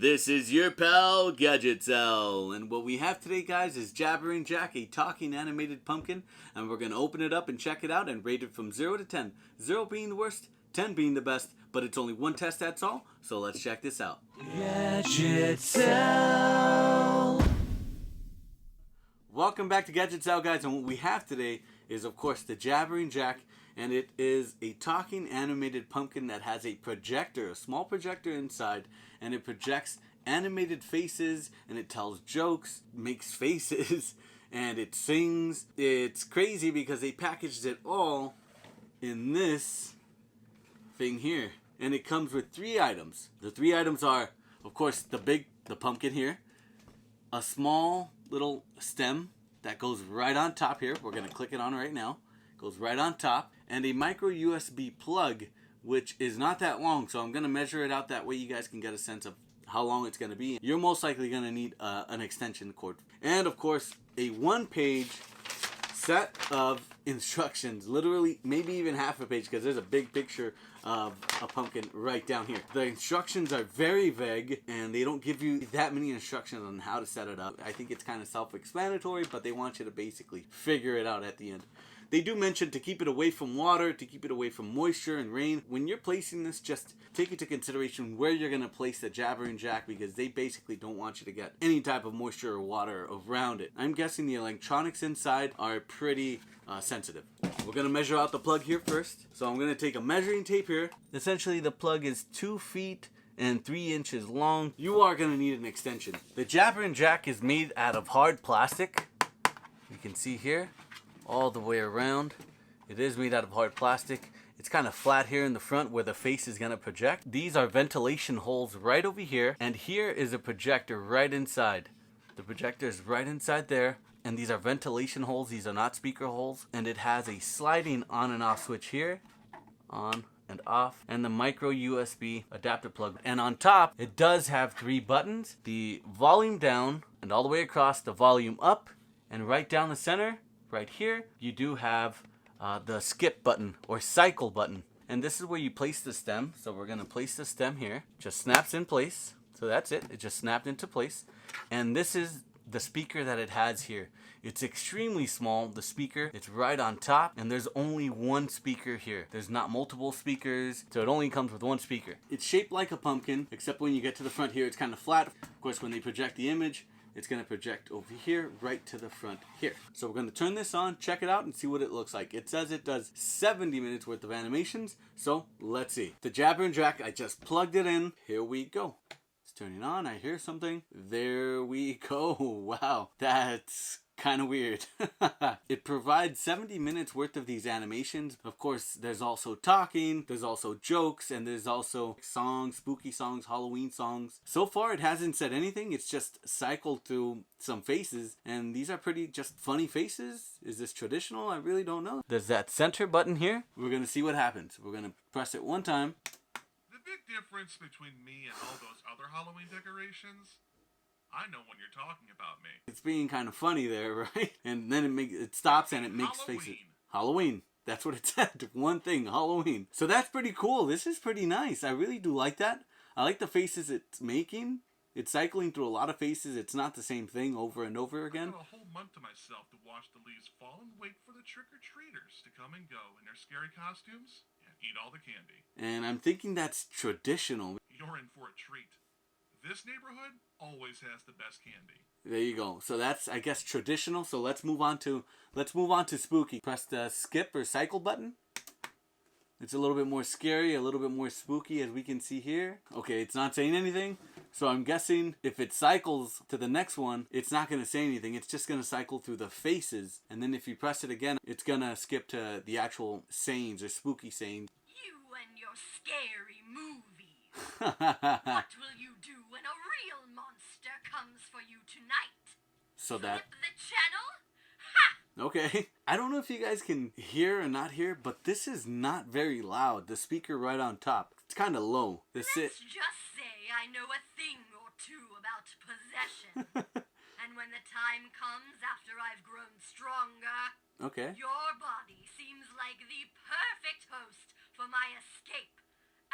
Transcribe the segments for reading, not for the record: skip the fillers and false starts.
This is your pal, Gadget Sal, and what we have today, guys, is Jabberin Jack, a talking animated pumpkin, and we're going to open it up and check it out and rate it from 0 to 10. 0 being the worst, 10 being the best, but it's only one test, that's all, so let's check this out. Gadget Sal! Welcome back to Gadget Sal, guys, and what we have today is, of course, the Jabberin Jack, and it is a talking animated pumpkin that has a projector, a small projector inside, and it projects animated faces, and it tells jokes, makes faces, and it sings. It's crazy because they packaged it all in this thing here, and it comes with 3 items. The 3 items are, of course, the pumpkin here, a small little stem that goes right on top here. We're going to click it on right now. Goes right on top, and a micro USB plug, which is not that long, so I'm going to measure it out that way you guys can get a sense of how long it's going to be. You're most likely going to need an extension cord, and of course a 1-page set of instructions, literally maybe even half a page, because there's a big picture of a pumpkin right down here. The instructions are very vague, and they don't give you that many instructions on how to set it up. I think it's kind of self-explanatory, but they want you to basically figure it out at the end. They do mention to keep it away from water, to keep it away from moisture and rain. When you're placing this, just take into consideration where you're going to place the Jabberin Jack, because they basically don't want you to get any type of moisture or water around it. I'm guessing the electronics inside are pretty sensitive. We're going to measure out the plug here first. So I'm going to take a measuring tape here. Essentially, the plug is 2 feet and 3 inches long. You are going to need an extension. The Jabberin Jack is made out of hard plastic. You can see here, all the way around. It is made out of hard plastic. It's kind of flat here in the front where the face is going to project. These are ventilation holes right over here, and here is a projector right inside. The projector is right inside there, and these are ventilation holes. These are not speaker holes, and it has a sliding on and off switch here, on and off, and the micro USB adapter plug. And on top, it does have 3 buttons: the volume down, and all the way across the volume up, and right down the center right here, you do have the skip button or cycle button. And this is where you place the stem. So we're going to place the stem here. Just snaps in place. So that's it. It just snapped into place. And this is the speaker that it has here. It's extremely small, the speaker. It's right on top, and there's only 1 speaker here. There's not multiple speakers, so it only comes with 1 speaker. It's shaped like a pumpkin, except when you get to the front here, it's kind of flat. Of course, when they project the image, it's going to project over here, right to the front here. So we're going to turn this on, check it out, and see what it looks like. It says it does 70 minutes worth of animations, so let's see. The Jabberin Jack, I just plugged it in. Here we go. It's turning on. I hear something. There we go. Wow, that's kind of weird. It provides 70 minutes worth of these animations. Of course, there's also talking, there's also jokes, and there's also songs, spooky songs, Halloween songs. So far, it hasn't said anything. It's just cycled through some faces, and these are pretty just funny faces. Is this traditional? I really don't know. There's that center button here. We're going to see what happens. We're going to press it 1 time. The big difference between me and all those other Halloween decorations, I know when you're talking about me. It's being kind of funny there, right? And then it stops and it makes Halloween. faces. Halloween. That's what it said. 1 thing, Halloween. So that's pretty cool. This is pretty nice. I really do like that. I like the faces it's making. It's cycling through a lot of faces. It's not the same thing over and over again. I've got a whole month to myself to watch the leaves fall and wait for the trick-or-treaters to come and go in their scary costumes and eat all the candy. And I'm thinking that's traditional. You're in for a treat. This neighborhood always has the best candy. There you go. So that's, I guess, traditional. So let's move on to spooky. Press the skip or cycle button. It's a little bit more scary, a little bit more spooky, as we can see here. Okay, it's not saying anything. So I'm guessing if it cycles to the next one, it's not going to say anything. It's just going to cycle through the faces. And then if you press it again, it's going to skip to the actual sayings or spooky sayings. You and your scary movies. What will you do when a real monster comes for you tonight? So Flip the channel? Ha! Okay. I don't know if you guys can hear or not hear, but this is not very loud. The speaker right on top. It's kind of low. Let's just say I know a thing or 2 about possession. And when the time comes after I've grown stronger, okay, your body seems like the perfect host for my escape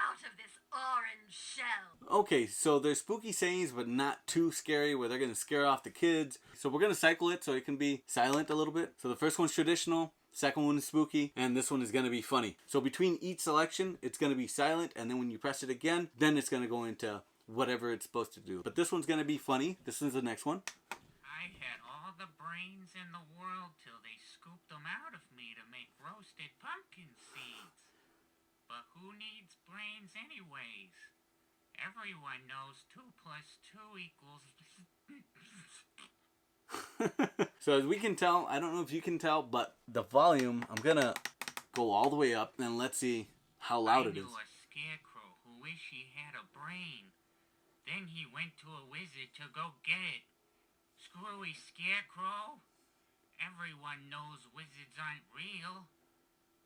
out of this orange shell. Okay, so there's spooky sayings, but not too scary where they're going to scare off the kids. So we're going to cycle it so it can be silent a little bit. So the first one's traditional, second one is spooky, and this one is going to be funny. So between each selection, it's going to be silent, and then when you press it again, then it's going to go into whatever it's supposed to do. But this one's going to be funny. This one's the next one. I had all the brains in the world till they scooped them out of me to make roasted pumpkin seeds. But who needs brains anyways? Everyone knows 2 + 2 equals... So as we can tell, I don't know if you can tell, but the volume, I'm going to go all the way up, and let's see how loud it is. I knew a scarecrow who wished he had a brain. Then he went to a wizard to go get it. Screwy scarecrow. Everyone knows wizards aren't real.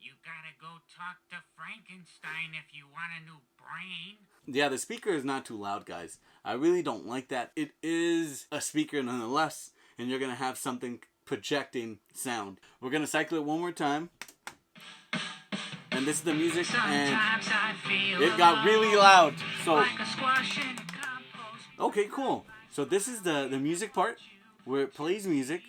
You gotta go talk to Frankenstein if you want a new brain. Yeah, the speaker is not too loud, guys. I really don't like that. It is a speaker nonetheless, and you're going to have something projecting sound. We're going to cycle it one more time. And this is the music, and it got really loud. So, okay, cool. So this is the music part, where it plays music.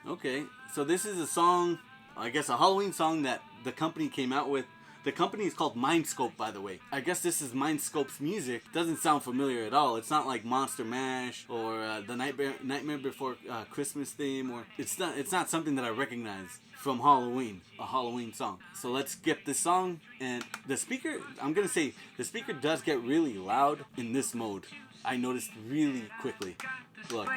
Okay, so this is a song, I guess a Halloween song that the company came out with. The company is called Mindscope, by the way. I guess this is Mindscope's music. Doesn't sound familiar at all. It's not like Monster Mash or the Nightmare Before Christmas theme, or it's not something that I recognize from Halloween, a Halloween song. So let's skip this song, and the speaker, I'm gonna say the speaker does get really loud in this mode. I noticed really quickly. Look,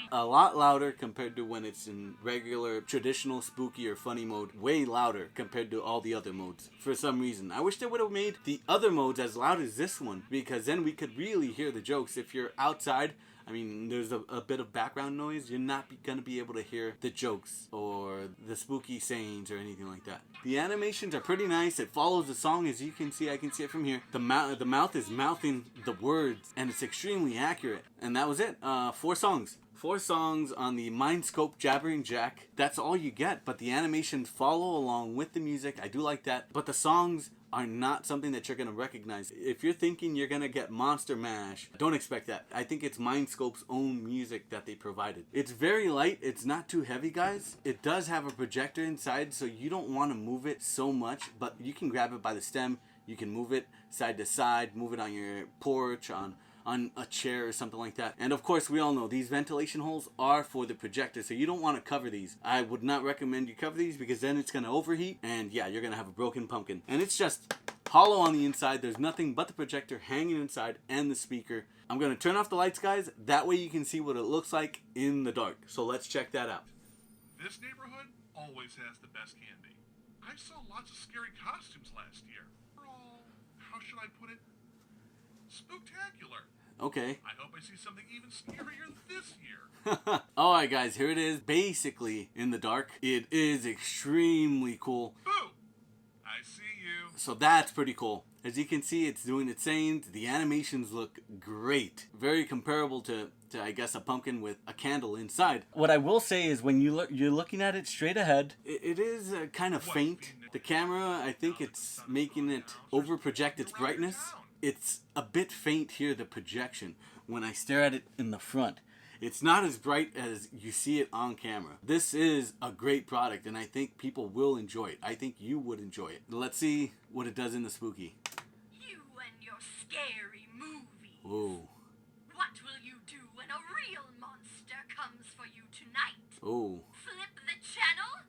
a lot louder compared to when it's in regular, traditional, spooky, or funny mode. Way louder compared to all the other modes. For some reason. I wish they would have made the other modes as loud as this one, because then we could really hear the jokes. If you're outside, I mean, there's a bit of background noise, you're not going to be able to hear the jokes or the spooky sayings or anything like that. The animations are pretty nice. It follows the song, as you can see. I can see it from here. The mouth is mouthing the words, and it's extremely accurate. And that was it. 4 songs. 4 songs on the Mindscope Jabberin Jack. That's all you get, but the animations follow along with the music. I do like that, but the songs are not something that you're going to recognize. If you're thinking you're going to get Monster Mash, don't expect that. I think it's Mindscope's own music that they provided. It's very light. It's not too heavy, guys. It does have a projector inside, so you don't want to move it so much, but you can grab it by the stem. You can move it side to side, move it on your porch, on a chair or something like that. And of course, we all know these ventilation holes are for the projector, so you don't want to cover these. I would not recommend you cover these, because then it's going to overheat, and yeah, you're going to have a broken pumpkin. And it's just hollow on the inside. There's nothing but the projector hanging inside and the speaker. I'm going to turn off the lights, guys. That way you can see what it looks like in the dark. So let's check that out. This neighborhood always has the best candy. I saw lots of scary costumes last year. They're all, how should I put it? Spooktacular. Okay. I hope I see something even scarier this year. Alright, guys, here it is. Basically in the dark. It is extremely cool. Boo! I see you. So that's pretty cool. As you can see, it's doing its sayings. The animations look great. Very comparable to I guess, a pumpkin with a candle inside. What I will say is when you're looking at it straight ahead, it is kind of faint. The camera, I think it's making it over-project its brightness. It's a bit faint here, the projection, when I stare at it in the front. It's not as bright as you see it on camera. This is a great product, and I think people will enjoy it. I think you would enjoy it. Let's see what it does in the spooky. You and your scary movies. Oh. What will you do when a real monster comes for you tonight? Oh. Flip the channel?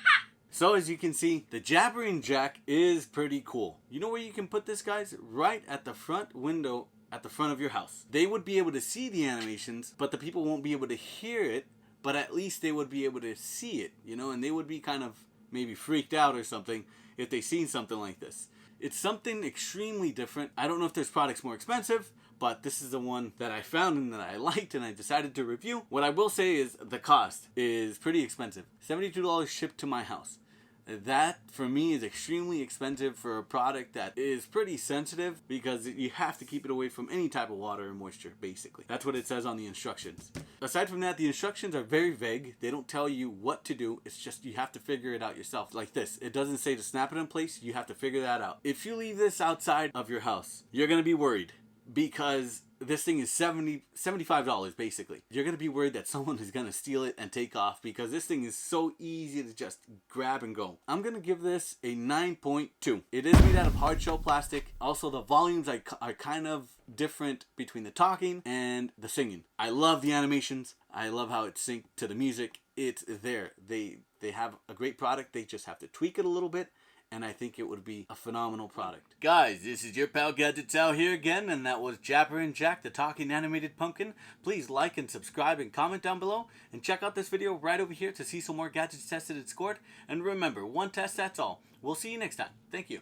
Ha! So as you can see, the Jabberin Jack is pretty cool. You know where you can put this, guys? Right at the front window at the front of your house. They would be able to see the animations, but the people won't be able to hear it, but at least they would be able to see it, you know, and they would be kind of maybe freaked out or something if they seen something like this. It's something extremely different. I don't know if there's products more expensive, but this is the one that I found and that I liked and I decided to review. What I will say is the cost is pretty expensive. $72 shipped to my house. That for me is extremely expensive for a product that is pretty sensitive, because you have to keep it away from any type of water or moisture, basically. That's what it says on the instructions. Aside from that, the instructions are very vague. They don't tell you what to do. It's just you have to figure it out yourself. Like this, it doesn't say to snap it in place. You have to figure that out. If you leave this outside of your house, you're going to be worried, because this thing is $75 basically. You're going to be worried that someone is going to steal it and take off, because this thing is so easy to just grab and go. I'm going to give this a 9.2. It is made out of hard shell plastic. Also, the volumes are kind of different between the talking and the singing. I love the animations. I love how it's synced to the music. It's there. They have a great product. They just have to tweak it a little bit, and I think it would be a phenomenal product. Guys, this is your pal Gadget Sal here again, and that was Jabberin Jack, the talking animated pumpkin. Please like and subscribe and comment down below, and check out this video right over here to see some more gadgets tested and scored. And remember, one test, that's all. We'll see you next time. Thank you.